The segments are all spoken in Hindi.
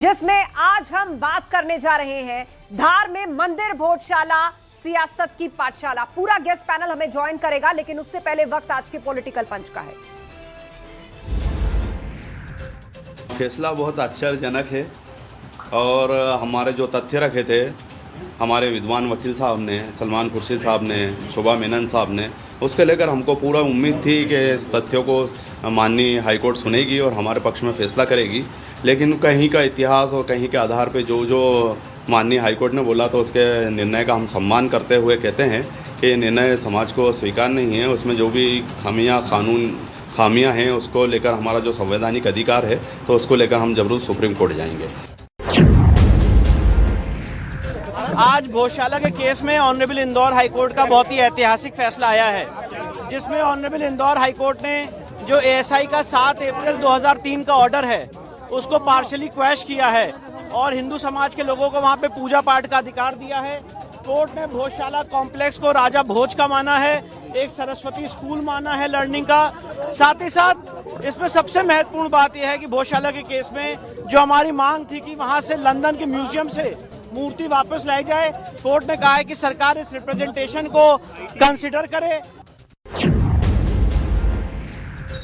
जिसमें आज हम बात करने जा रहे हैं धार में मंदिर भोजशाला सियासत की पाठशाला। पूरा गेस्ट पैनल हमें ज्वाइन करेगा, लेकिन उससे पहले वक्त आज के पॉलिटिकल पंच का है। फैसला बहुत आश्चर्यजनक है और हमारे जो तथ्य रखे थे हमारे विद्वान वकील साहब ने, सलमान खुर्शीद साहब ने, शोभा मेनन साहब ने, उसके लेकर हमको पूरा उम्मीद थी कि इस तथ्यों को माननीय हाईकोर्ट सुनेगी और हमारे पक्ष में फैसला करेगी। लेकिन कहीं का इतिहास और कहीं के आधार पे जो माननीय हाईकोर्ट ने बोला, तो उसके निर्णय का हम सम्मान करते हुए कहते हैं कि ये निर्णय समाज को स्वीकार नहीं है। उसमें जो भी खामियां हैं उसको लेकर हमारा जो संवैधानिक अधिकार है, तो उसको लेकर हम जरूर सुप्रीम कोर्ट जाएंगे। आज भोजशाला के केस में ऑनरेबल इंदौर हाईकोर्ट का बहुत ही ऐतिहासिक फैसला आया है, जिसमें ऑनरेबल इंदौर हाईकोर्ट ने जो एएसआई का 7 अप्रैल 2003 का ऑर्डर है उसको पार्शली क्वैश किया है और हिंदू समाज के लोगों को वहां पे पूजा पाठ का अधिकार दिया है। कोर्ट ने भोजशाला कॉम्प्लेक्स को राजा भोज का माना है, एक सरस्वती स्कूल माना है लर्निंग का। साथ ही साथ इसमें सबसे महत्वपूर्ण बात यह है कि भोजशाला के केस में जो हमारी मांग थी कि वहां से लंदन के म्यूजियम से मूर्ति वापस लाई जाए, कोर्ट ने कहा है कि सरकार इस रिप्रेजेंटेशन को कंसिडर करे।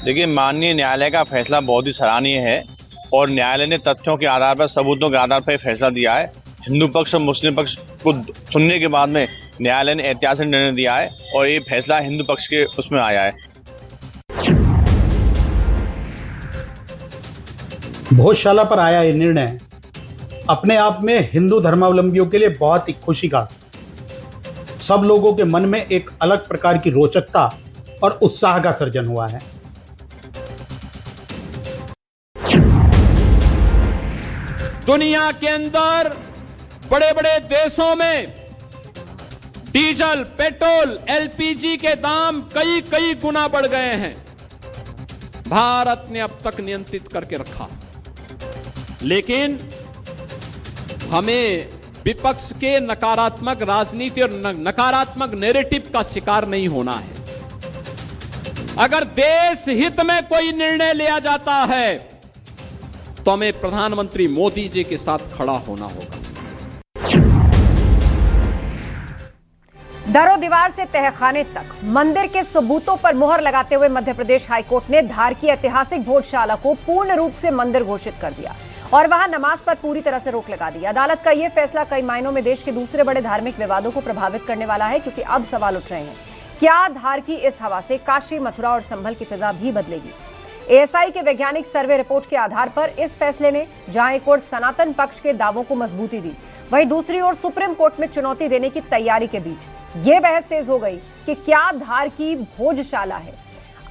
देखिए, माननीय न्यायालय का फैसला बहुत ही सराहनीय है और न्यायालय ने तथ्यों के आधार पर, सबूतों के आधार पर फैसला दिया है। हिंदू पक्ष और मुस्लिम पक्ष को सुनने के बाद में न्यायालय ने ऐतिहासिक निर्णय दिया है और ये फैसला हिंदू पक्ष के उसमें आया है। भोजशाला पर आया ये निर्णय अपने आप में हिंदू धर्मावलंबियों के लिए बहुत ही खुशी का। सब लोगों के मन में एक अलग प्रकार की रोचकता और उत्साह का सर्जन हुआ है। दुनिया के अंदर बड़े बड़े देशों में डीजल, पेट्रोल, एलपीजी के दाम कई गुना बढ़ गए हैं। भारत ने अब तक नियंत्रित करके रखा, लेकिन हमें विपक्ष के नकारात्मक राजनीति और नकारात्मक नैरेटिव का शिकार नहीं होना है। अगर देश हित में कोई निर्णय लिया जाता है तो हमें प्रधानमंत्री मोदी जी के साथ खड़ा होना होगा। दरो दीवार से तहखाने तक मंदिर के सबूतों पर मुहर लगाते हुए मध्य प्रदेश हाईकोर्ट ने धार की ऐतिहासिक भोजशाला को पूर्ण रूप से मंदिर घोषित कर दिया और वहां नमाज पर पूरी तरह से रोक लगा दी। अदालत का यह फैसला कई मायनों में देश के दूसरे बड़े धार्मिक विवादों को प्रभावित करने वाला है, क्योंकि अब सवाल उठ रहे हैं, क्या धार की इस हवा से काशी, मथुरा और संभल की फिजा भी बदलेगी? एएसआई के वैज्ञानिक सर्वे रिपोर्ट के आधार पर इस फैसले ने जहां एक ओर सनातन पक्ष के दावों को मजबूती दी, वहीं दूसरी ओर सुप्रीम कोर्ट में चुनौती देने की तैयारी के बीच यह बहस तेज हो गई कि क्या धार की भोजशाला है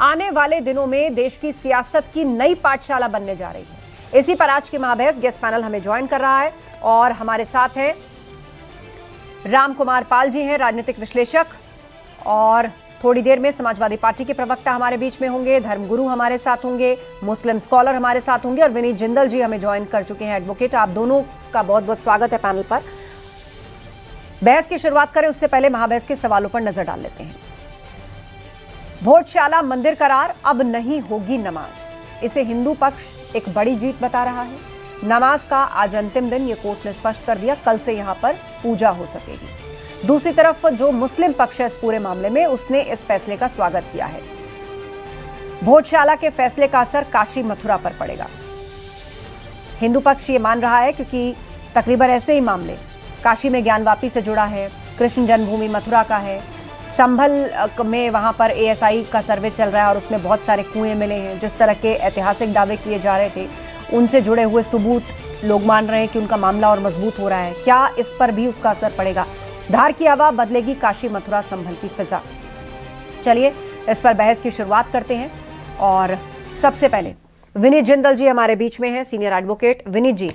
आने वाले दिनों में देश की सियासत की नई पाठशाला बनने जा रही है। इसी पर आज की महाबहस गेस्ट पैनल हमें ज्वाइन कर रहा है और हमारे साथ हैं राम कुमार पाल जी, हैं राजनीतिक विश्लेषक, और थोड़ी देर में समाजवादी पार्टी के प्रवक्ता हमारे बीच में होंगे, धर्मगुरु हमारे साथ होंगे, मुस्लिम स्कॉलर हमारे साथ होंगे और विनीत जिंदल जी हमें ज्वाइन कर चुके हैं, एडवोकेट। आप दोनों का बहुत बहुत स्वागत है पैनल पर। बहस की शुरुआत करें उससे पहले महाबहस के सवालों पर नजर डाल लेते हैं। भोजशाला मंदिर करार, अब नहीं होगी नमाज, इसे हिंदू पक्ष एक बड़ी जीत बता रहा है। नमाज का आज अंतिम दिन, ये कोर्ट ने स्पष्ट कर दिया, कल से यहां पर पूजा हो सकेगी। दूसरी तरफ जो मुस्लिम पक्ष है इस पूरे मामले में, उसने इस फैसले का स्वागत किया है। भोजशाला के फैसले का असर काशी, मथुरा पर पड़ेगा। हिंदू पक्ष ये मान रहा है क्योंकि तकरीबन ऐसे ही मामले काशी में ज्ञानवापी से जुड़ा है, कृष्ण जन्मभूमि मथुरा का है, संभल में वहां पर एएसआई का सर्वे चल रहा है और उसमें बहुत सारे कुएं मिले हैं। जिस तरह के ऐतिहासिक दावे किए जा रहे थे, उनसे जुड़े हुए सबूत लोग मान रहे हैं कि उनका मामला और मजबूत हो रहा है। क्या इस पर भी उसका असर पड़ेगा? धार की हवा बदलेगी काशी, मथुरा, संभल की फिजा? चलिए इस पर बहस की शुरुआत करते हैं और सबसे पहले विनीत जिंदल जी हमारे बीच में हैं, सीनियर एडवोकेट। विनीत जी,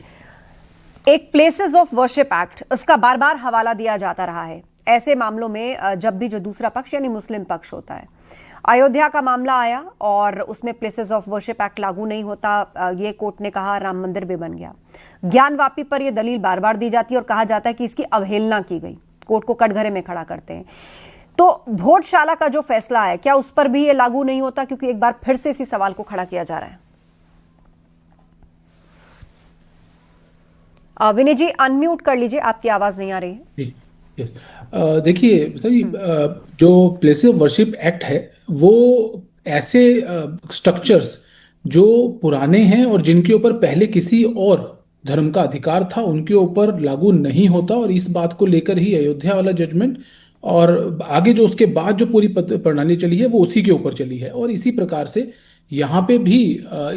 एक प्लेसेस ऑफ वर्शिप एक्ट, इसका बार बार हवाला दिया जाता रहा है ऐसे मामलों में जब भी जो दूसरा पक्ष यानी मुस्लिम पक्ष होता है। अयोध्या का मामला आया और उसमें प्लेसेस ऑफ वर्शिप एक्ट लागू नहीं होता, ये कोर्ट ने कहा, राम मंदिर भी बन गया। ज्ञानवापी पर यह दलील बार बार दी जाती है और कहा जाता है कि इसकी अवहेलना की गई, कोर्ट को कटघरे में खड़ा करते हैं। तो भोजशाला का जो फैसला है, क्या उस पर भी ये लागू नहीं होता? क्योंकि एक बार फिर से इसी सवाल को खड़ा किया जा रहा है। विनय जी अनम्यूट कर लीजिए, आपकी आवाज नहीं आ रही है। जी, यस। देखिए सर जी, जो प्लेसेस ऑफ वर्शिप एक्ट है वो ऐसे स्ट्रक्चर्स जो पुराने हैं और जिनके ऊपर पहले किसी और धर्म का अधिकार था उनके ऊपर लागू नहीं होता, और इस बात को लेकर ही अयोध्या वाला जजमेंट और आगे जो उसके बाद जो पूरी प्रणाली चली है वो उसी के ऊपर चली है। और इसी प्रकार से यहाँ पे भी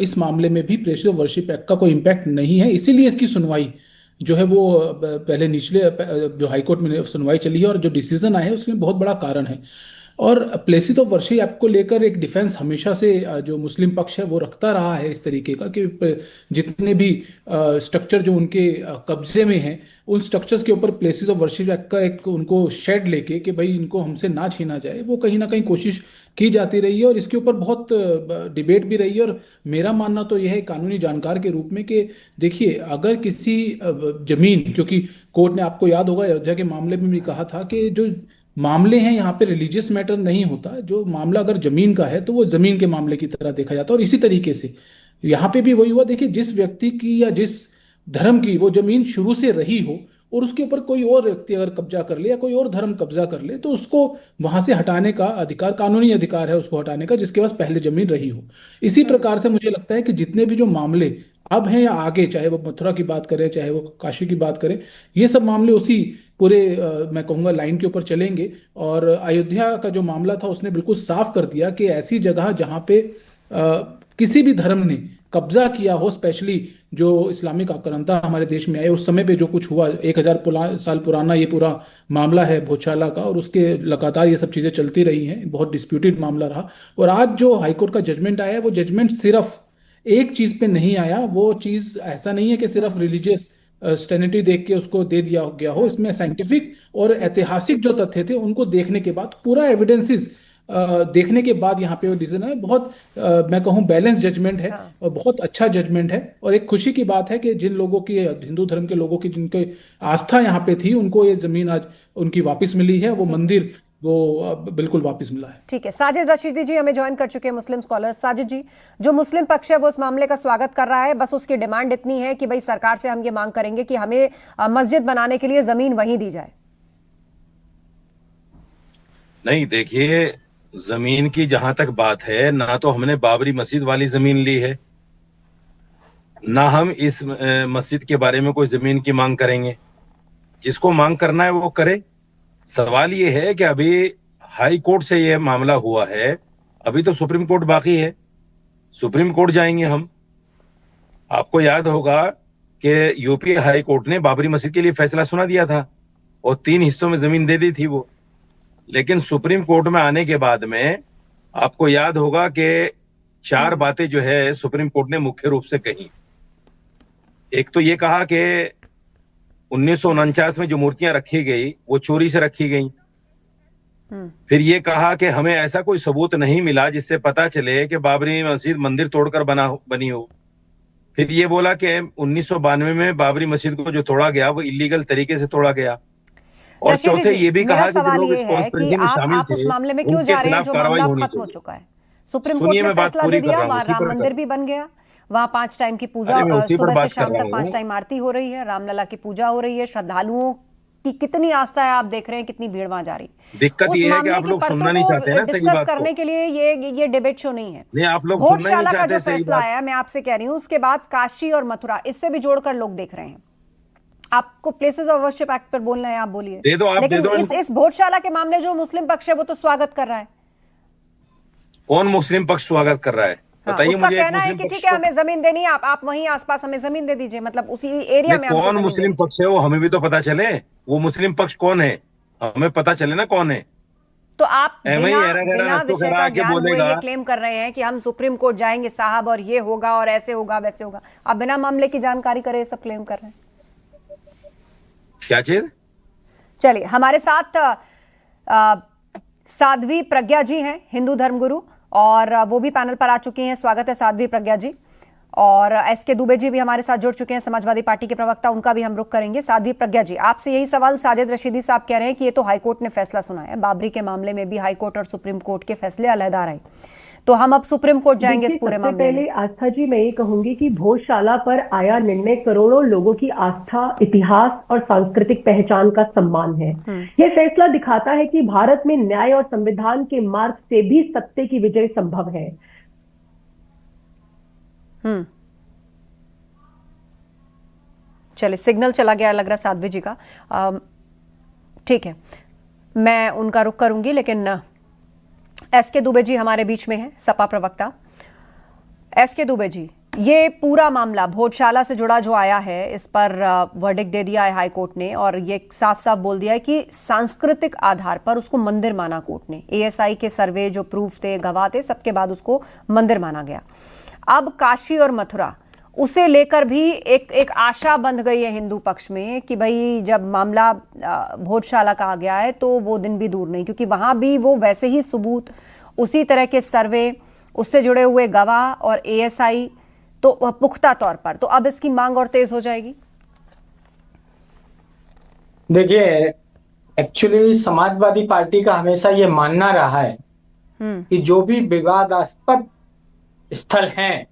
इस मामले में भी प्लेसेस ऑफ वर्शिप एक्ट का कोई इम्पैक्ट नहीं है, इसीलिए इसकी सुनवाई जो है वो पहले निचले जो हाईकोर्ट में सुनवाई चली है और जो डिसीजन आया है उसमें बहुत बड़ा कारण है। और प्लेसेस ऑफ वर्शिप एक्ट को लेकर एक डिफेंस हमेशा से जो मुस्लिम पक्ष है वो रखता रहा है इस तरीके का कि जितने भी स्ट्रक्चर जो उनके कब्जे में हैं उन स्ट्रक्चर्स के ऊपर प्लेसेस ऑफ वर्शिप एक्ट का एक उनको शेड लेके कि भाई इनको हमसे ना छीना जाए, वो कहीं ना कहीं कोशिश की जाती रही है और इसके ऊपर बहुत डिबेट भी रही है। और मेरा मानना तो यह है कानूनी जानकार के रूप में कि देखिए अगर किसी जमीन, क्योंकि कोर्ट ने आपको याद होगा अयोध्या के मामले में भी कहा था कि जो मामले हैं यहाँ पे रिलीजियस मैटर नहीं होता, जो मामला अगर जमीन का है तो वो जमीन के मामले की तरह देखा जाता है। और इसी तरीके से यहाँ पे भी वही हुआ। देखिए जिस व्यक्ति की या जिस धर्म की वो जमीन शुरू से रही हो और उसके ऊपर कोई और व्यक्ति अगर कब्जा कर ले या कोई और धर्म कब्जा कर ले तो उसको वहां से हटाने का अधिकार, कानूनी अधिकार है उसको हटाने का जिसके पास पहले जमीन रही हो। इसी प्रकार से मुझे लगता है कि जितने भी जो मामले अब हैं या आगे, चाहे वो मथुरा की बात करें चाहे वो काशी की बात करें, ये सब मामले उसी पूरे मैं कहूँगा लाइन के ऊपर चलेंगे। और अयोध्या का जो मामला था उसने बिल्कुल साफ कर दिया कि ऐसी जगह जहाँ पे किसी भी धर्म ने कब्जा किया हो, स्पेशली जो इस्लामिक आक्रांता हमारे देश में आए उस समय पे जो कुछ हुआ, 1000 साल पुराना ये पूरा मामला है भोजशाला का, और उसके लगातार ये सब चीज़ें चलती रही हैं, बहुत डिस्प्यूटेड मामला रहा। और आज जो हाईकोर्ट का जजमेंट आया है वो जजमेंट सिर्फ एक चीज़ पे नहीं आया, वो चीज़ ऐसा नहीं है कि सिर्फ रिलीजियस स्टेनिटी देख के उसको दे दिया गया हो। इसमें साइंटिफिक और ऐतिहासिक जो तथ्य थे उनको देखने के बाद, पूरा एविडेंसेस देखने के बाद यहाँ पे वो डिसीजन है। बहुत मैं कहूँ बैलेंस जजमेंट है और बहुत अच्छा जजमेंट है। और एक खुशी की बात है कि जिन लोगों की, हिंदू धर्म के लोगों की जिनकी आस्था यहाँ पे थी, उनको ये जमीन आज उनकी वापस मिली है, वो मंदिर वो बिल्कुल वापस मिला है। ठीक है, साजिद रशीदी जी हमें ज्वाइन कर चुके हैं, मुस्लिम स्कॉलर। साजिद जी, जो मुस्लिम पक्ष है वो इस मामले का स्वागत कर रहा है, बस उसकी डिमांड इतनी है कि भाई सरकार से हम ये मांग करेंगे कि हमें मस्जिद बनाने के लिए जमीन वहीं दी जाए। नहीं, देखिए जमीन की जहां तक बात है, ना तो हमने बाबरी मस्जिद वाली जमीन ली है, ना हम इस मस्जिद के बारे में कोई जमीन की मांग करेंगे। जिसको मांग करना है वो करे। सवाल ये है कि अभी हाई कोर्ट से ये मामला हुआ है, अभी तो सुप्रीम कोर्ट बाकी है, सुप्रीम कोर्ट जाएंगे हम। आपको याद होगा कि यूपी हाई कोर्ट ने बाबरी मस्जिद के लिए फैसला सुना दिया था और 3 हिस्सों में जमीन दे दी थी वो। लेकिन सुप्रीम कोर्ट में आने के बाद में आपको याद होगा कि 4 बातें जो है सुप्रीम कोर्ट ने मुख्य रूप से कही। एक तो ये कहा कि 1949 में जो मूर्तियां रखी गई वो चोरी से रखी गई। फिर ये कहा कि हमें ऐसा कोई सबूत नहीं मिला जिससे पता चले कि बाबरी मस्जिद मंदिर तोड़कर बनी हो। फिर ये बोला कि 1992 में बाबरी मस्जिद को जो तोड़ा गया वो इलीगल तरीके से तोड़ा गया। और चौथे ये भी कहा कि जो लोग इस कॉन्स्पिरेसी में शामिल थे उस मामले में क्यों जा रहे हैं जो मामला खत्म हो चुका है। सुप्रीम कोर्ट ने फैसला दे दिया, वहां राम मंदिर भी बन गया, वहां 5 टाइम की पूजा, सुबह से शाम तक 5 टाइम आरती हो रही है, रामलला की पूजा हो रही है, श्रद्धालुओं की कितनी आस्था है आप देख रहे हैं, कितनी भीड़ वहां जा रही है। दिक्कत ये है कि आप लोग सुनना नहीं चाहते ना सही बात करने के लिए ये डिबेट शो नहीं है। नहीं, आप लोग सुनना नहीं चाहते सही फैसला आया, मैं आपसे कह रही हूँ, उसके बाद काशी और मथुरा, इससे भी जोड़कर लोग देख रहे हैं। आपको प्लेसेस ऑफ वर्शिप एक्ट पर बोलना है, आप बोलिए। दे दो, आप लेकिन दे दो इस भोजशाला के मामले जो मुस्लिम पक्ष है वो तो स्वागत कर रहा है। कौन मुस्लिम पक्ष स्वागत कर रहा है? बताइए मुझे। कहना है कि ठीक है हमें जमीन देनी है, आप वहीं आसपास हमें जमीन दे दीजिए, मतलब उसी एरिया में। कौन मुस्लिम पक्ष है वो हमें भी तो पता चले, वो मुस्लिम पक्ष कौन है हमें पता चले ना कौन है। तो आप बिना विषय का ज्ञान हुए ये क्लेम कर रहे हैं कि हम सुप्रीम कोर्ट जाएंगे साहब और ये होगा और ऐसे होगा वैसे होगा। आप बिना मामले की जानकारी करे सब क्लेम कर रहे हैं। क्या चीज? चलिए, हमारे साथ साध्वी प्रज्ञा जी हैं, हिंदू धर्मगुरु, और वो भी पैनल पर आ चुकी हैं। स्वागत है साध्वी प्रज्ञा जी। और एसके दुबे जी भी हमारे साथ जुड़ चुके हैं, समाजवादी पार्टी के प्रवक्ता, उनका भी हम रुख करेंगे। साध्वी प्रज्ञा जी, आपसे यही सवाल। साजिद रशीदी साहब कह रहे हैं कि ये तो हाईकोर्ट ने फैसला सुना है, बाबरी के मामले में भी हाईकोर्ट और सुप्रीम कोर्ट के फैसले अलहदा रहे। तो हम अब सुप्रीम कोर्ट जाएंगे इस देखिए, पूरे सबसे मामले में। पहले आस्था जी मैं ये कहूंगी कि भोजशाला पर आया निर्णय करोड़ों लोगों की आस्था, इतिहास और सांस्कृतिक पहचान का सम्मान है। यह फैसला दिखाता है कि भारत में न्याय और संविधान के मार्ग से भी सत्य की विजय संभव है। चलिए, सिग्नल चला गया लग रहा साध्वी जी का। ठीक है, मैं उनका रुख करूंगी, लेकिन एसके दुबे जी हमारे बीच में है, सपा प्रवक्ता। एसके दुबे जी, ये पूरा मामला भोजशाला से जुड़ा जो आया है, इस पर वर्डिक्ट दे दिया है हाई कोर्ट ने, और ये साफ साफ बोल दिया है कि सांस्कृतिक आधार पर उसको मंदिर माना कोर्ट ने। एएसआई के सर्वे जो प्रूफ थे, गवाह थे, सबके बाद उसको मंदिर माना गया। अब काशी और मथुरा, उसे लेकर भी एक आशा बंध गई है हिंदू पक्ष में कि भाई जब मामला भोजशाला का आ गया है तो वो दिन भी दूर नहीं, क्योंकि वहां भी वो वैसे ही सबूत, उसी तरह के सर्वे, उससे जुड़े हुए गवाह और एएसआई तो पुख्ता तौर पर। तो अब इसकी मांग और तेज हो जाएगी। देखिए, एक्चुअली समाजवादी पार्टी का हमेशा ये मानना रहा है कि जो भी विवादास्पद स्थल हैं,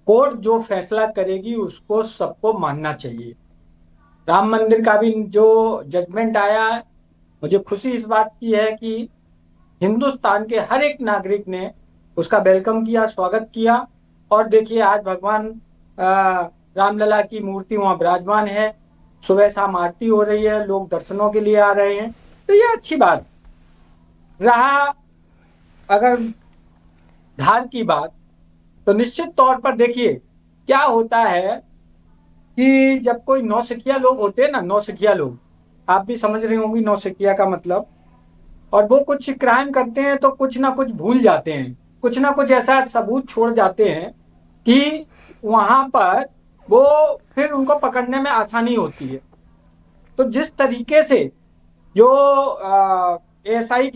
कोर्ट जो फैसला करेगी उसको सबको मानना चाहिए। राम मंदिर का भी जो जजमेंट आया है, मुझे खुशी इस बात की है कि हिंदुस्तान के हर एक नागरिक ने उसका वेलकम किया, स्वागत किया। और देखिए, आज भगवान रामलला की मूर्ति वहां विराजमान है, सुबह शाम आरती हो रही है, लोग दर्शनों के लिए आ रहे हैं, तो ये अच्छी बात रहा। अगर धार की बात, तो निश्चित तौर पर देखिए क्या होता है कि जब कोई नौसिखिया लोग होते हैं ना, नौसिखिया लोग, आप भी समझ रहे होंगे नौसिखिया का मतलब, और वो कुछ क्राइम करते हैं तो कुछ ना कुछ भूल जाते हैं, कुछ ना कुछ ऐसा सबूत छोड़ जाते हैं कि वहां पर वो फिर उनको पकड़ने में आसानी होती है। तो जिस तरीके से जो एएसआई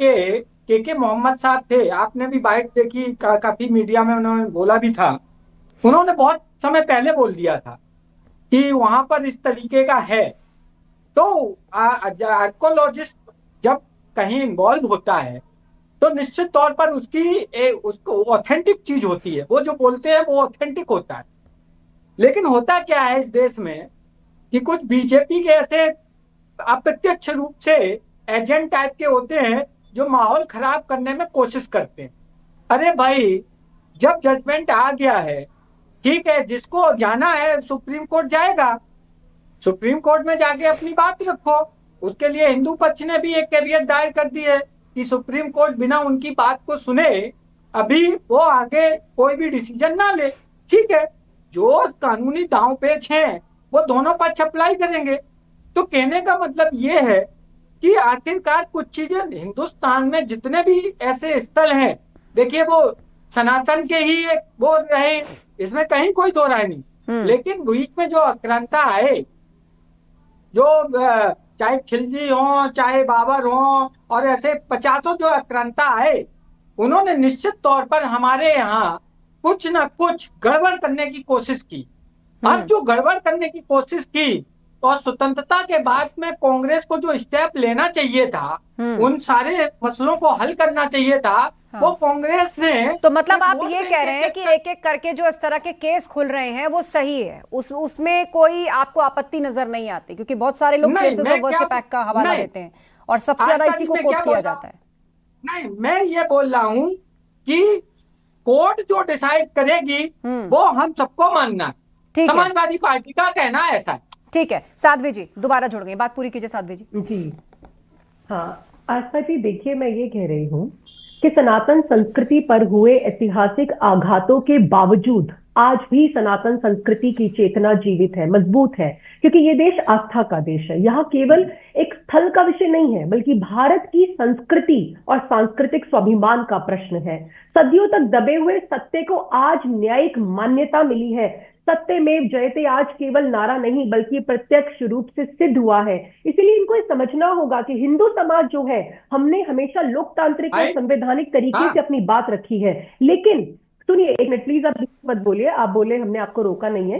के मोहम्मद साहब थे, आपने भी बाइट देखी, काफी मीडिया में उन्होंने बोला भी था, उन्होंने बहुत समय पहले बोल दिया था कि वहां पर इस तरीके का है। तो आर्कोलॉजिस्ट जब कहीं इन्वॉल्व होता है तो निश्चित तौर पर उसको ऑथेंटिक चीज होती है, वो जो बोलते हैं वो ऑथेंटिक होता है। लेकिन होता क्या है इस देश में कि कुछ बीजेपी के ऐसे अप्रत्यक्ष रूप से एजेंट टाइप के होते हैं जो माहौल खराब करने में कोशिश करते हैं। अरे भाई, जब जजमेंट आ गया है, ठीक है, जिसको जाना है सुप्रीम कोर्ट जाएगा, सुप्रीम कोर्ट में जाके अपनी बात रखो। उसके लिए हिंदू पक्ष ने भी एक कैवियट दायर कर दी है कि सुप्रीम कोर्ट बिना उनकी बात को सुने अभी वो आगे कोई भी डिसीजन ना ले। ठीक है, जो कानूनी दांव पेच हैं वो दोनों पक्ष अप्लाई करेंगे। तो कहने का मतलब ये है कि आखिरकार कुछ चीजें हिंदुस्तान में जितने भी ऐसे स्थल हैं, देखिए वो सनातन के ही वो रहे, इसमें कहीं कोई दो राय नहीं। लेकिन बीच में जो आक्रांता आए, जो चाहे खिलजी हो, चाहे बाबर हो, और ऐसे 50 जो आक्रांता आए, उन्होंने निश्चित तौर पर हमारे यहाँ कुछ ना कुछ गड़बड़ करने की कोशिश की। अब जो गड़बड़ करने की कोशिश की, और स्वतंत्रता के बाद में कांग्रेस को जो स्टेप लेना चाहिए था, उन सारे मसलों को हल करना चाहिए था, वो कांग्रेस ने। तो मतलब आप ये कह रहे हैं कि एक एक करके जो इस तरह के केस खुल रहे हैं वो सही है, उसमें कोई आपको आपत्ति नजर नहीं आती? क्योंकि बहुत सारे लोग प्लेसेस ऑफ वर्शिप एक्ट का हवाला देते हैं और सबसे ज्यादा इसी को कोट किया जाता है। नहीं, मैं ये बोल रहा हूँ कि कोर्ट जो डिसाइड करेगी वो हम सबको मानना है। समाजवादी पार्टी का कहना ऐसा है। ठीक है, साध्वी जी दोबारा जुड़ गई, बात पूरी कीजिए साध्वी जी। जी हाँ, आस्था जी, देखिए मैं ये कह रही हूँ कि सनातन संस्कृति पर हुए ऐतिहासिक आघातों के बावजूद आज भी सनातन संस्कृति की चेतना जीवित है, मजबूत है, क्योंकि ये देश आस्था का देश है। यहाँ केवल एक स्थल का विषय नहीं है, बल्कि भारत की संस्कृति और सांस्कृतिक स्वाभिमान का प्रश्न है। सदियों तक दबे हुए सत्य को आज न्यायिक मान्यता मिली है। सत्यमेव जयते आज केवल नारा नहीं, बल्कि प्रत्यक्ष रूप से सिद्ध हुआ है। इसीलिए इनको ये समझना होगा कि हिंदू समाज जो है, हमने हमेशा लोकतांत्रिक और संवैधानिक तरीके से अपनी बात रखी है। लेकिन सुनिए एक मिनट प्लीज, आप मत बोलिए, आप बोले, हमने आपको रोका नहीं है।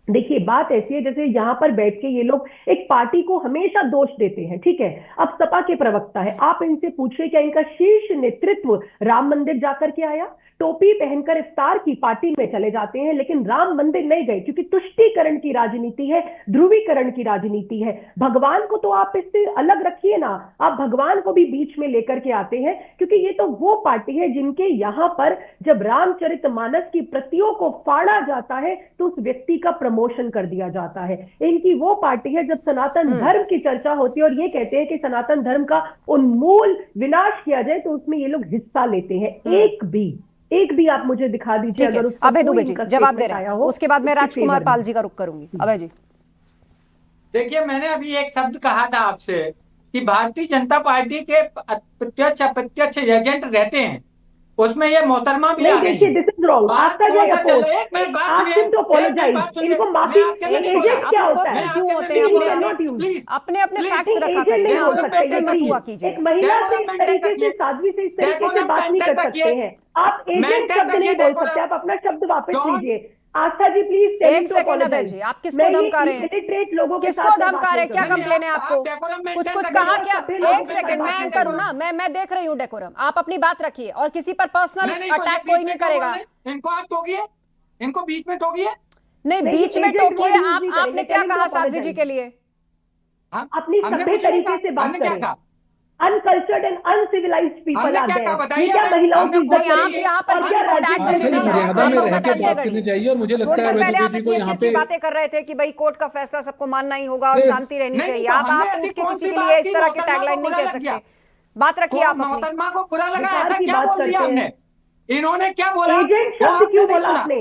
देखिए बात ऐसी है, जैसे यहाँ पर बैठ के ये लोग एक पार्टी को हमेशा दोष देते हैं, ठीक है। अब सपा के प्रवक्ता है, आप इनसे पूछिए क्या इनका शीर्ष नेतृत्व राम मंदिर जाकर के आया? टोपी पहनकर इफ्तार की पार्टी में चले जाते हैं, लेकिन राम मंदिर नहीं गए, क्योंकि तुष्टीकरण की राजनीति है, ध्रुवीकरण की राजनीति है। भगवान को तो आप इससे अलग रखिए ना, आप भगवान को भी बीच में लेकर के आते हैं, क्योंकि ये तो वो पार्टी है जिनके यहाँ पर जब रामचरितमानस की प्रतियों को फाड़ा जाता है तो उस व्यक्ति का प्रमोशन कर दिया जाता है। इनकी वो पार्टी है जब सनातन धर्म की चर्चा होती है और ये कहते हैं कि सनातन धर्म का उन्मूल विनाश किया जाए, तो उसमें ये लोग हिस्सा लेते हैं। एक भी आप मुझे दिखा दीजिए अगर उसका अभय दुबे जी कोई जवाब दे रहे आया हैं, हो उसके बाद मैं उसके राजकुमार फेवर पाल में। जी का रुख करूंगी। अभय जी देखिए, मैंने अभी एक शब्द कहा था आपसे कि भारतीय जनता पार्टी के प्रत्यक्ष अप्रत्यक्ष एजेंट रहते हैं, उसमें ये मोहतरमा भी आ नहीं गई देखिए, हैं। This is wrong. बात आपका जो कौन सा चल अपोज, रहा है? एक मिनट बात आप सुनिए, सिम टू एक मिनट अपोलोजाइज, बात सुनिए। इनको माफी, मैं आपके में एजेंट क्या होता अपने है? क्यों होते हैं? बोल रहा अपने हूँ, प्लीज अपने अपने प्लीज, फैक्ट्स रखा एजेंट करिए नहीं ना, हो तो सकता पैसे मत हुआ प्लीज। कीजिए। एक महिला से इस डेकोरम तरीके से, रखिए, साध्वी से इस तरीके से डेकोरम बात नहीं कर मेंटेन सकते रखिए, हैं। आप एजेंट मेंटेन शब्द नहीं रखिए बोल डेकोरम। सकते, आप अपना शब्द वापस डोंट लीजिए। आस्था जी प्लीज टेल एक him to second Abhay apologize. जी, आप किसको मैं ये धमका रहे हैं? इलिटरेट लोगों के किसको साथ मैं धमका बात रहे नहीं हैं? क्या करूंगी। कंप्लेन है आपको? डेकोरम कुछ मेंटेन कुछ रखिए। कहा क्या? सभ्य लोगों एक के सेकंड साथ मैं बात करूं नहीं ना, मैं देख रही हूँ डेकोरम। आप अपनी बात रखिए और किसी पर पर्सनल नहीं, तो अटैक ये कोई बीच नहीं में क्यों करेगा। बोल रहे हैं? इनको आप टोकिए, इनको बीच में टोकिए। नहीं, नहीं, बीच में एजेंट टोकिए वर्ड यूज आप। नहीं आपने करेंगे, क्या टेल हिम कहा टू साध्वी जी अपोलोजाइज। के लिए? अपनी हमने सभ्य कुछ नहीं तरीके कहा। से बात हमने क्या करें। कहा? अनकल्चर्ड एंड अनसिविलाइज्ड पीपल हमने आर क्या कहा देयर। बताइए ये क्या हमें? महिलाओं हमने की कुछ इज्जत नहीं, नहीं आप करेगी? यहाँ पर और किसी क्या को टैग राजनीति देने आपसे नहीं करेगी? आए। मर्यादा आप में अपना रह के तथ्य बात गढ़िए। करनी चाहिए, और मुझे लगता थोड़ी है देर अभय पहले दुबे आप जी इतनी को अच्छी यहाँ अच्छी पे बातें कर रहे थे कि भाई कोर्ट का फैसला सबको मानना ही होगा और Yes. शांति रहनी नहीं, चाहिए। तो आप हमने उठ ऐसी के कौन किसी सी के बात लिए इस की? तरह के मोहतरमा टैगलाइन को नहीं बुरा कह लग गया? सकते। बात रखिए आप अपनी। मोहतरमा को बुरा लगा, विकार ऐसा की क्या बात बोल दिया करते हमने? हैं। इन्होंने क्या बोला? एजेंट वो शब्द आपने क्यों नहीं बोला सुना। आपने?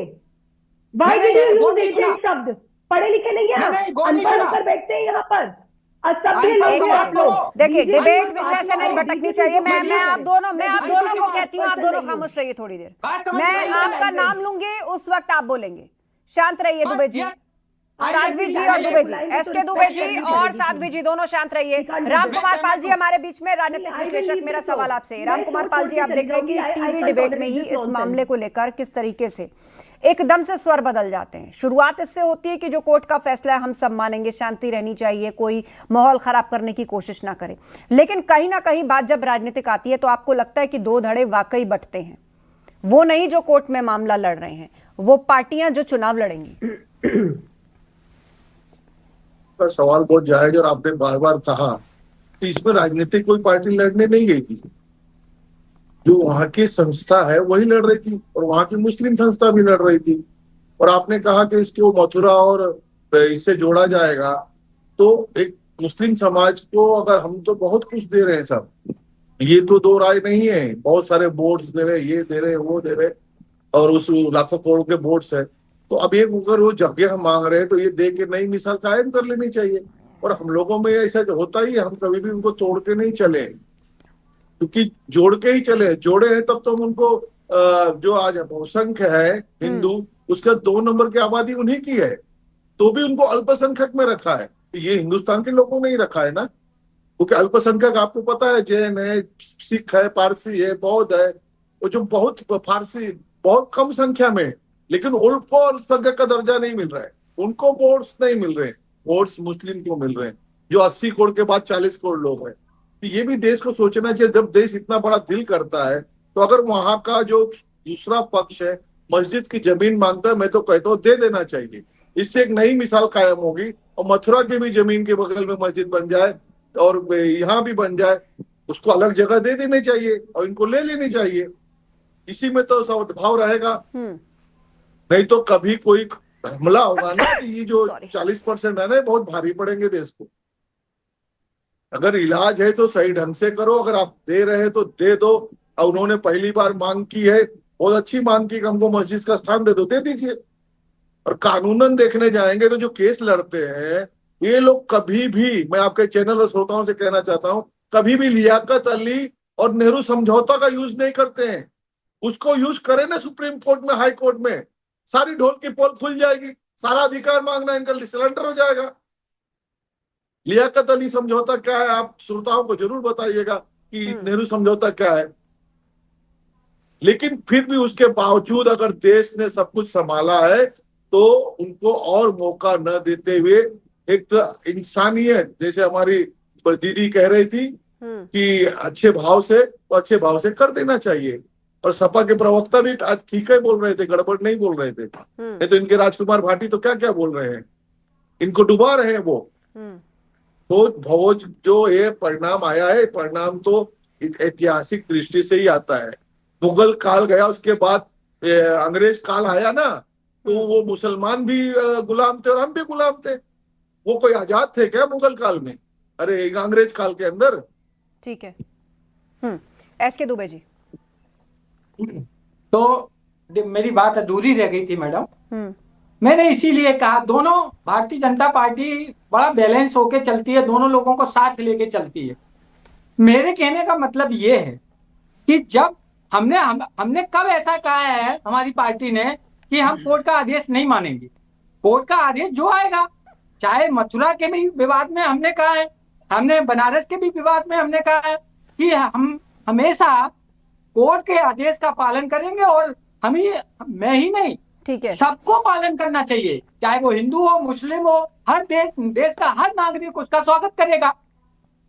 Why नहीं, did you वो use नहीं सुना। एजेंट शब्द? पढ़े लिखे नहीं है नहीं, आप? नहीं, वो नहीं अनपढ़ सुना। होकर बैठते हैं यहाँ पर। असभ्य अनपढ़ लोग तो हैं आप आप लोग। देखिए, बीजेपी डिबेट को विषय से नहीं आप भटकनी बीजेपी चाहिए। को मैं मत आप दोनों नहीं, को कहती हूँ, आप दोनों नहीं। खामोश रहिए थोड़ी देर। बात समझ मैं में आई आपका है? नाम लूंगी, उस वक्त आप बोलेंगे। शांत रहिए बस, दुबे जी, yes. साध्वी जी और दुबे जी, एसके दुबे जी और साध्वी जी दोनों शांत रहिए। रामकुमार पाल जी हमारे बीच में, राजनीतिक विश्लेषक। मेरा सवाल आपसे, रामकुमार पाल जी, आप देख रहे हैं कि टीवी डिबेट में ही इस मामले को लेकर किस तरीके से एकदम से स्वर बदल जाते हैं। शुरुआत इससे होती है कि जो कोर्ट का फैसला है हम सब मानेंगे, शांति रहनी चाहिए, कोई माहौल खराब करने की कोशिश ना करे। लेकिन कहीं ना कहीं बात जब राजनीतिक आती है तो आपको लगता है कि दो धड़े वाकई बंटते हैं। वो नहीं जो कोर्ट में मामला लड़ रहे हैं, वो पार्टियां जो चुनाव लड़ेंगी। का सवाल बहुत जायज, और आपने बार बार कहा कि इसमें राजनीतिक कोई पार्टी लड़ने नहीं गई थी। जो वहां की संस्था है वही लड़ रही थी, और वहां की मुस्लिम संस्था भी लड़ रही थी। और आपने कहा कि इसको मथुरा और इससे जोड़ा जाएगा, तो एक मुस्लिम समाज को अगर हम तो बहुत कुछ दे रहे हैं सब, ये तो दो राय नहीं है। बहुत सारे बोर्ड्स दे रहे, ये दे रहे, वो दे रहे, और उस लाखों करोड़ के बोर्ड्स है। तो अब एक अगर वो जगह हम मांग रहे हैं तो ये दे के नई मिसाल कायम कर लेनी चाहिए। और हम लोगों में ऐसा होता ही है, हम कभी भी उनको तोड़ के नहीं चले, क्योंकि जोड़ के ही चले। जोड़े हैं तब तो हम उनको जो आज बहुसंख्य है हिंदू, उसका 2 नंबर की आबादी उन्हीं की है, तो भी उनको अल्पसंख्यक में रखा है। तो ये हिंदुस्तान के लोगों ने ही रखा है ना, क्योंकि अल्पसंख्यक आपको पता है जैन है, सिख है, पारसी है, बौद्ध है, वो जो बहुत फारसी बहुत कम संख्या में, लेकिन उनको अल्पसंख्यक का दर्जा नहीं मिल रहा है, उनको वोट्स नहीं मिल रहे। वोट्स मुस्लिम को मिल रहे हैं, जो 80 करोड़ के बाद 40 करोड़ लोग हैं। तो ये भी देश को सोचना चाहिए। जब देश इतना बड़ा दिल करता है, तो अगर वहां का जो दूसरा पक्ष है मस्जिद की जमीन मांगता है, मैं तो कहता हूँ दे देना चाहिए। इससे एक नई मिसाल कायम होगी, और मथुरा की भी जमीन के बगल में मस्जिद बन जाए और यहाँ भी बन जाए, उसको अलग जगह दे देनी चाहिए और इनको ले लेनी चाहिए। इसी में तो सद्भाव रहेगा। नहीं तो कभी कोई हमला होगा ना, तो ये जो 40% है ना, बहुत भारी पड़ेंगे देश को। अगर इलाज है तो सही ढंग से करो, अगर आप दे रहे हैं तो दे दो। और उन्होंने पहली बार मांग की है, बहुत अच्छी मांग की, हमको मस्जिद का स्थान दे दो, दे दीजिए। और कानूनन देखने जाएंगे तो जो केस लड़ते हैं ये लोग, कभी भी, मैं आपके चैनल और श्रोताओं से कहना चाहता हूं, कभी भी लियाकत अली और नेहरू समझौता का यूज नहीं करते हैं। उसको यूज करें ना सुप्रीम कोर्ट में, हाई कोर्ट में, सारी ढोल की पोल खुल जाएगी, सारा अधिकार मांगना इनका सिलेंडर हो जाएगा। लियाकत अली समझौता क्या है, आप श्रोताओं को जरूर बताइएगा कि नेहरू समझौता क्या है। लेकिन फिर भी उसके बावजूद अगर देश ने सब कुछ संभाला है, तो उनको और मौका न देते हुए एक इंसानियत, जैसे हमारी दीदी कह रही थी कि अच्छे भाव से, तो अच्छे भाव से कर देना चाहिए। और सपा के प्रवक्ता भी आज ठीक है बोल रहे थे, गड़बड़ नहीं बोल रहे थे। नहीं तो इनके राजकुमार भाटी तो क्या क्या बोल रहे हैं, इनको डुबा रहे हैं वो। तो भोज जो ये परिणाम आया है, परिणाम तो ऐतिहासिक दृष्टि से ही आता है। मुगल काल गया, उसके बाद अंग्रेज काल आया ना, तो वो मुसलमान भी गुलाम थे और हम भी गुलाम थे। वो कोई आजाद थे क्या मुगल काल में? अरे अंग्रेज काल के अंदर। ठीक है। एस के दुबे जी। तो मेरी बात अधूरी रह गई थी मैडम। मैंने इसीलिए कहा दोनों, भारतीय जनता पार्टी बड़ा बैलेंस होके चलती है, दोनों लोगों को साथ लेके चलती है। मेरे कहने का मतलब ये है कि जब हमने कब ऐसा कहा है हमारी पार्टी ने कि हम कोर्ट का आदेश नहीं मानेंगे। कोर्ट का आदेश जो आएगा, चाहे मथुरा के भी विवाद में हमने कहा है, हमने बनारस के भी विवाद में हमने कहा है कि हम हमेशा कोर्ट के आदेश का पालन करेंगे। और मैं ही नहीं, ठीक है, सबको पालन करना चाहिए, चाहे वो हिंदू हो, मुस्लिम हो, हर देश का हर नागरिक उसका स्वागत करेगा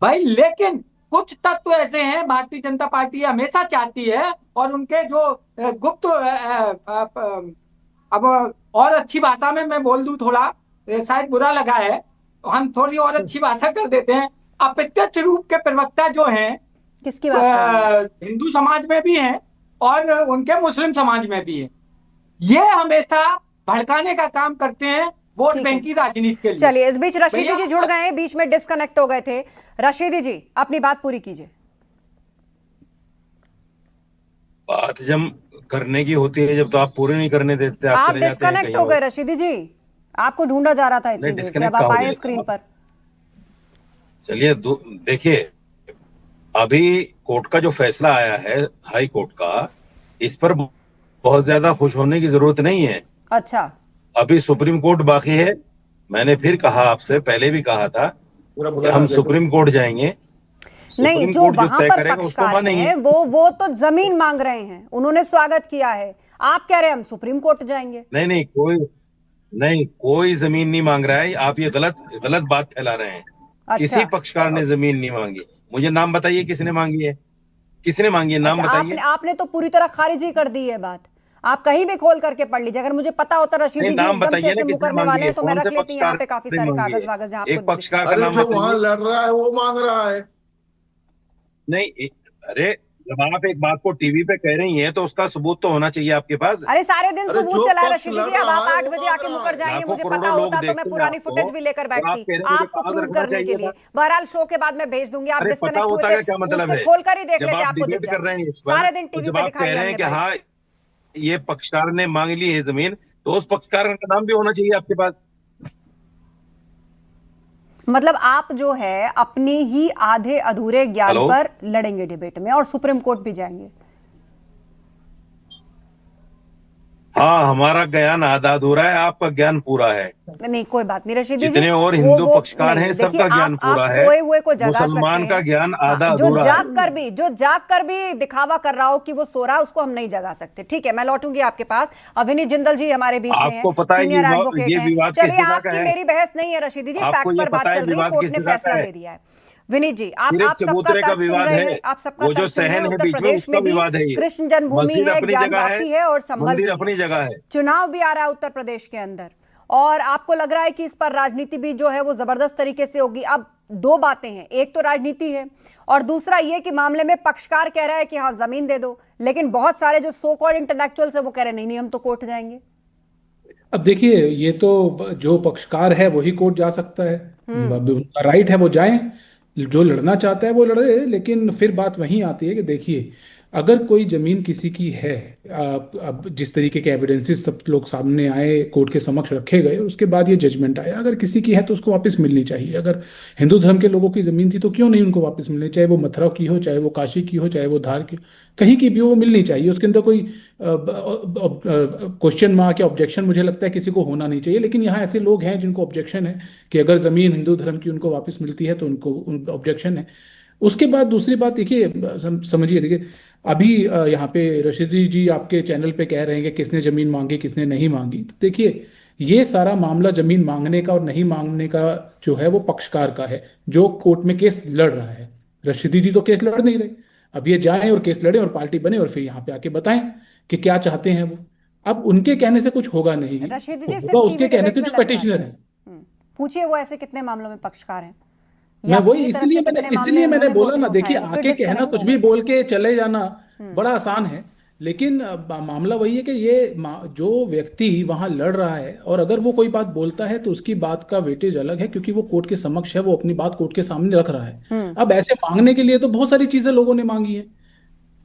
भाई। लेकिन कुछ तत्व ऐसे हैं, भारतीय जनता पार्टी हमेशा चाहती है, और उनके जो गुप्त, अब और अच्छी भाषा में मैं बोल दूं, थोड़ा शायद बुरा लगा है, हम थोड़ी और अच्छी भाषा कर देते हैं। अप्रत्यक्ष रूप के प्रवक्ता जो हैं, किसकी बात हिंदू समाज में भी हैं और उनके मुस्लिम समाज में भी हैं, ये हमेशा भड़काने का काम करते हैं वोट बैंक की राजनीति के लिए। चलिए, इस बीच रशीदी जी जुड़ गए हैं, बीच में डिस्कनेक्ट हो गए थे। रशीदी जी, अपनी बात पूरी कीजिए। बात जब करने की होती है, जब तो आप पूरी नहीं करने देते, आप चले जाते हैं। डिस्कनेक्ट हो गए रशीदी जी, आपको ढूंढा जा रहा था इतनी देर से, अब आप आए स्क्रीन पर। चलिए देखिए, अभी कोर्ट का जो फैसला आया है हाई कोर्ट का, इस पर बहुत ज्यादा खुश होने की जरूरत नहीं है। अच्छा, अभी सुप्रीम कोर्ट बाकी है। मैंने फिर कहा, आपसे पहले भी कहा था कि हम सुप्रीम कोर्ट जाएंगे। नहीं, जो वहां पर पक्षकार हैं वो तो जमीन मांग रहे हैं, उन्होंने स्वागत किया है। आप कह रहे हैं हम सुप्रीम कोर्ट जाएंगे। नहीं, कोई जमीन नहीं मांग रहा है। आप ये गलत बात फैला रहे हैं। अच्छा। किसी पक्षकार ने जमीन नहीं मांगी। मुझे नाम बताइए किसने मांगी है, किसने मांगी है, नाम बताइए। आपने तो पूरी तरह खारिज ही कर दी है बात। आप कहीं भी खोल करके पढ़ लीजिए। अगर मुझे पता होता रशीदी जी नाम एकदम बताइए से मुंह करने वाले हैं तो मैं रख लेती यहाँ पे काफी सारे कागज वागज जहाँ एक पक्षकार का नाम जो वहां लड़ रहा है वो मांग रहा है। नहीं, अरे जब आप एक बात को टीवी पे कह रही हैं तो उसका सबूत तो होना चाहिए आपके पास। अरे सारे दिन सबूत चला है रशीदी जी। अब आप 8 बजे आके मुकर जाएंगे, मुझे पता होता तो मैं पुरानी फुटेज भी लेकर बैठती आपको प्रूव करने के लिए। बहरहाल शो के बाद मैं भेज दूंगी। आप पता होता है क्या मतलब है, खोल कर ही देख लेते, आपको डिबेट कर रहे हैं इस सारे दिन टीवी पे कह रहे हैं कि हाँ ये पक्षकार ने मांग ली है जमीन, तो उस पक्षकार का नाम भी होना चाहिए आपके पास। मतलब आप जो है अपनी ही आधे अधूरे ज्ञान पर लड़ेंगे डिबेट में और सुप्रीम कोर्ट भी जाएंगे। हाँ, हमारा ज्ञान आधा अधूरा है, आपका ज्ञान पूरा है। नहीं, कोई बात नहीं रशीदी जी, जितने और हिंदू पक्षकार हैं सबका ज्ञान पूरा है। सोए हुए को जगा मुसलमान का ज्ञान आधा जो अधूरा है। जो जाग कर भी दिखावा कर रहा हो कि वो सो रहा है, उसको हम नहीं जगा सकते। ठीक है, मैं लौटूंगी आपके पास। अविनीत जिंदल जी हमारे बीच में हैं, आपको पता है सीनियर एडवोकेट हैं। चलिए, आपकी है? मेरी बहस नहीं है रशीदी जी, फैक्ट पर बात चल रही है, कोर्ट ने फैसला दे दिया है। विनीत जी, आप सबका तर्क सुन रहे हैं, आप सबका तर्क सुन रहे हैं। उत्तर प्रदेश में भी कृष्ण जन्मभूमि है, ज्ञानवापी है और संभल अपनी जगह है। चुनाव भी आ रहा है उत्तर प्रदेश के अंदर, और आपको लग रहा है कि इस पर राजनीति भी जो है वो जबरदस्त तरीके से होगी। अब दो बातें हैं, एक तो राजनीति है और दूसरा ये कि मामले में पक्षकार कह रहा है कि हाँ जमीन दे दो, लेकिन बहुत सारे जो सो कॉल्ड इंटेलेक्चुअल्स है वो कह रहे नहीं हम तो कोर्ट जाएंगे। अब देखिए, ये तो जो पक्षकार है वही कोर्ट जा सकता है, उनका राइट है, वो जाएं। जो लड़ना चाहता है वो लड़े। लेकिन फिर बात वहीं आती है कि देखिए, अगर कोई जमीन किसी की है, अब जिस तरीके के एविडेंसेस सब लोग सामने आए, कोर्ट के समक्ष रखे गए, उसके बाद ये जजमेंट आया, अगर किसी की है तो उसको वापस मिलनी चाहिए। अगर हिंदू धर्म के लोगों की जमीन थी तो क्यों नहीं उनको वापस मिलनी, चाहे वो मथुरा की हो, चाहे वो काशी की हो, चाहे वो धार की, कहीं की भी वो मिलनी चाहिए। उसके अंदर कोई क्वेश्चन मार्क या ऑब्जेक्शन मुझे लगता है किसी को होना नहीं चाहिए। लेकिन यहाँ ऐसे लोग हैं जिनको ऑब्जेक्शन है कि अगर जमीन हिंदू धर्म की उनको वापस मिलती है तो उनको ऑब्जेक्शन है। उसके बाद दूसरी बात देखिए, समझिए, देखिए अभी यहाँ पे रशीदी जी आपके चैनल पे कह रहे हैं कि किसने जमीन मांगी किसने नहीं मांगी। तो देखिए, ये सारा मामला जमीन मांगने का और नहीं मांगने का जो है वो पक्षकार का है, जो कोर्ट में केस लड़ रहा है। रशीदी जी तो केस लड़ नहीं रहे। अब ये जाएं और केस लड़ें और पार्टी बने और फिर यहाँ पे आके बताएं कि क्या चाहते हैं वो। अब उनके कहने से कुछ होगा नहीं, रशीदी जी होगा उसके कहने से जो पेटिशनर है। पूछिए वो ऐसे कितने मामलों में पक्षकार हैं। मैं वही इसलिए मैंने बोला ना, देखिए आके कहना कुछ भी बोल के चले जाना बड़ा आसान है, लेकिन मामला वही है कि ये जो व्यक्ति वहां लड़ रहा है और अगर वो कोई बात बोलता है तो उसकी बात का वेटेज अलग है, क्योंकि वो कोर्ट के समक्ष है, वो अपनी बात कोर्ट के सामने रख रहा है। अब ऐसे मांगने के लिए तो बहुत सारी चीजें लोगों ने मांगी है।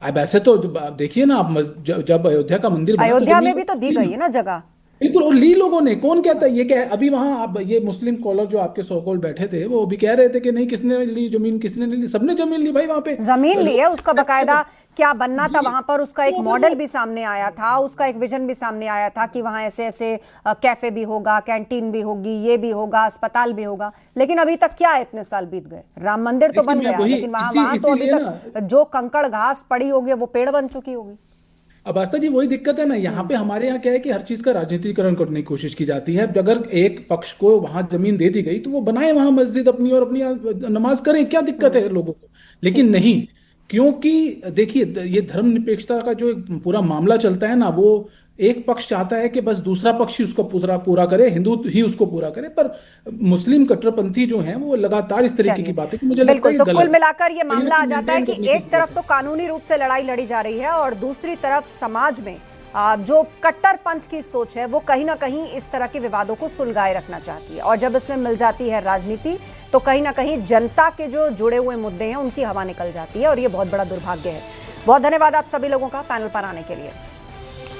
अब ऐसे तो देखिए ना, आप जब अयोध्या का मंदिर बना, अयोध्या में भी तो दी गई है ना जगह, बिल्कुल, और ली लोगों ने। कौन कहता है ये क्या है? अभी वहां आप ये मुस्लिम कॉलर जो आपके सो-कॉल्ड बैठे थे वो भी कह रहे थे कि नहीं किसने ली जमीन, किसने नहीं ली, सबने जमीन ली भाई। वहां पे जमीन ली है, उसका बकायदा क्या बनना था वहां पर, उसका एक मॉडल भी सामने आया था, उसका एक विजन भी सामने आया था कि वहां ऐसे ऐसे कैफे भी होगा, कैंटीन भी होगी, ये भी होगा, अस्पताल भी होगा। लेकिन अभी तक क्या है, इतने साल बीत गए, राम मंदिर तो बन गया, लेकिन वहां तो अभी तक जो कंकड़ घास पड़ी होगी वो पेड़ बन चुकी होगी। अब आस्था जी वही दिक्कत है ना, यहाँ पे हमारे यहाँ क्या है कि हर चीज का राजनीतिकरण करने की कोशिश की जाती है। अगर एक पक्ष को वहां जमीन दे दी गई तो वो बनाए वहां मस्जिद अपनी और अपनी नमाज करें, क्या दिक्कत है लोगों को। लेकिन नहीं, क्योंकि देखिए ये धर्मनिरपेक्षता का जो पूरा मामला चलता है ना, वो एक पक्ष चाहता है कि बस दूसरा पक्ष ही उसको पूरा करे, हिंदू ही उसको पूरा करे, पर मुस्लिम कट्टरपंथी जो हैं वो लगातार इस तरीके की बातें मुझे लगता है। तो कुल मिलाकर ये मामला आ जाता है कि एक तरफ तो कानूनी रूप से लड़ाई लड़ी जा रही है और दूसरी तरफ समाज में जो कट्टरपंथ की सोच है वो कहीं ना कहीं इस तरह के विवादों को सुलगाए रखना चाहती है, और जब इसमें मिल जाती है राजनीति तो कहीं ना कहीं जनता के जो जुड़े हुए मुद्दे हैं उनकी हवा निकल जाती है, और ये बहुत बड़ा दुर्भाग्य है। बहुत धन्यवाद आप सभी लोगों का पैनल पर आने के लिए।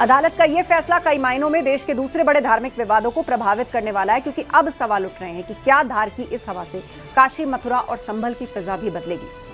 अदालत का यह फैसला कई मायनों में देश के दूसरे बड़े धार्मिक विवादों को प्रभावित करने वाला है, क्योंकि अब सवाल उठ रहे हैं कि क्या धार की इस हवा से काशी, मथुरा और संभल की फिजा भी बदलेगी।